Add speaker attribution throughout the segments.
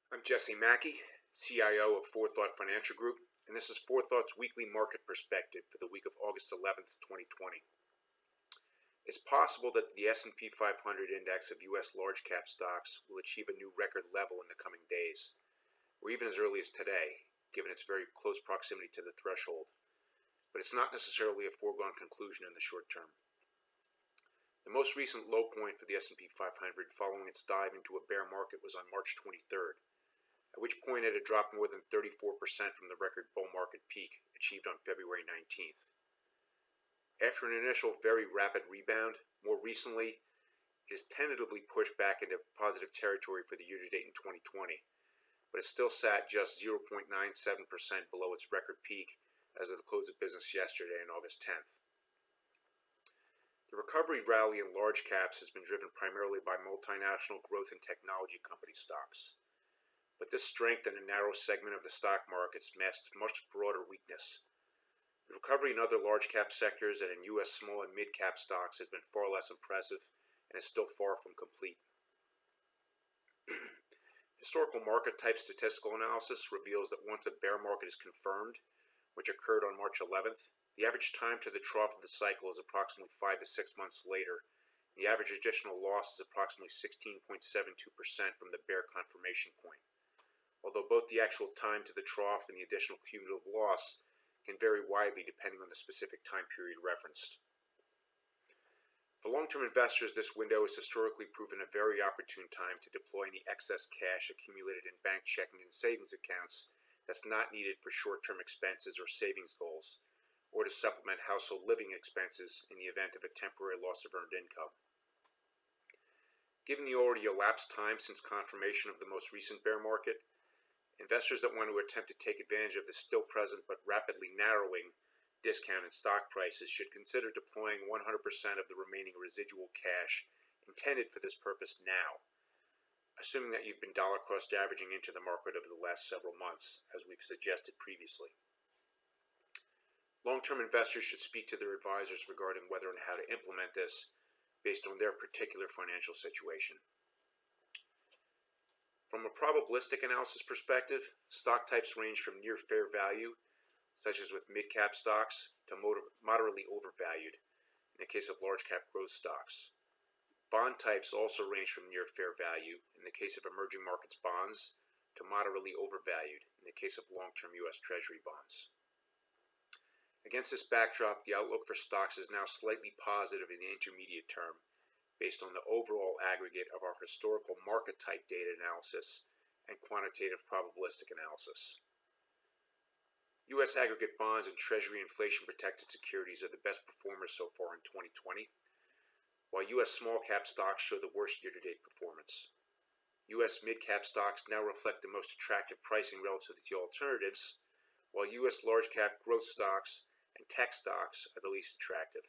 Speaker 1: I'm Jesse Mackey, CIO of 4Thought Financial Group, and this is 4Thought's weekly market perspective for the week of August 11th, 2020. It's possible that the S&P 500 index of U.S. large-cap stocks will achieve a new record level in the coming days, or even as early as today, given its very close proximity to the threshold. But it's not necessarily a foregone conclusion in the short term. The most recent low point for the S&P 500 following its dive into a bear market was on March 23rd, at which point it had dropped more than 34% from the record bull market peak achieved on February 19th. After an initial very rapid rebound, more recently, it has tentatively pushed back into positive territory for the year-to-date in 2020, but it still sat just 0.97% below its record peak as of the close of business yesterday on August 10th. The recovery rally in large caps has been driven primarily by multinational growth and technology company stocks. But this strength in a narrow segment of the stock markets masks much broader weakness. The recovery in other large cap sectors and in U.S. small and mid cap stocks has been far less impressive and is still far from complete. Historical market type statistical analysis reveals that once a bear market is confirmed, which occurred on March 11th, the average time to the trough of the cycle is approximately 5 to 6 months later. The average additional loss is approximately 16.72% from the bear confirmation point, although both the actual time to the trough and the additional cumulative loss can vary widely depending on the specific time period referenced. For long-term investors, this window has historically proven a very opportune time to deploy any excess cash accumulated in bank checking and savings accounts that's not needed for short-term expenses or savings goals, or to supplement household living expenses in the event of a temporary loss of earned income. Given the already elapsed time since confirmation of the most recent bear market, investors that want to attempt to take advantage of the still present but rapidly narrowing discount in stock prices should consider deploying 100% of the remaining residual cash intended for this purpose now, assuming that you've been dollar cost averaging into the market over the last several months, as we've suggested previously. Long-term investors should speak to their advisors regarding whether and how to implement this based on their particular financial situation. From a probabilistic analysis perspective, stock types range from near fair value, such as with mid-cap stocks, to moderately overvalued, in the case of large-cap growth stocks. Bond types also range from near fair value, in the case of emerging markets bonds, to moderately overvalued, in the case of long-term U.S. Treasury bonds. Against this backdrop, the outlook for stocks is now slightly positive in the intermediate term, based on the overall aggregate of our historical market type data analysis and quantitative probabilistic analysis. U.S. aggregate bonds and Treasury inflation-protected securities are the best performers so far in 2020, while U.S. small-cap stocks show the worst year-to-date performance. U.S. mid-cap stocks now reflect the most attractive pricing relative to alternatives, while U.S. large-cap growth stocks and tech stocks are the least attractive.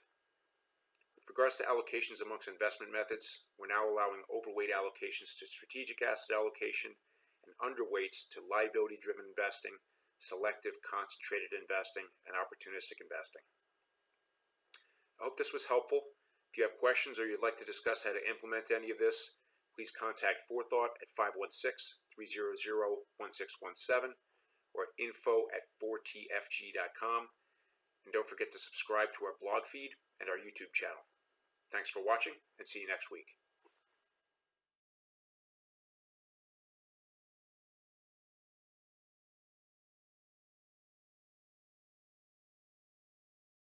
Speaker 1: With regards to allocations amongst investment methods, we're now allowing overweight allocations to strategic asset allocation and underweights to liability-driven investing, selective concentrated investing, and opportunistic investing. I hope this was helpful. If you have questions or you'd like to discuss how to implement any of this, please contact 4Thought at 516-300-1617 or info@4tfg.com. And don't forget to subscribe to our blog feed and our YouTube channel. Thanks for watching, and see you next week.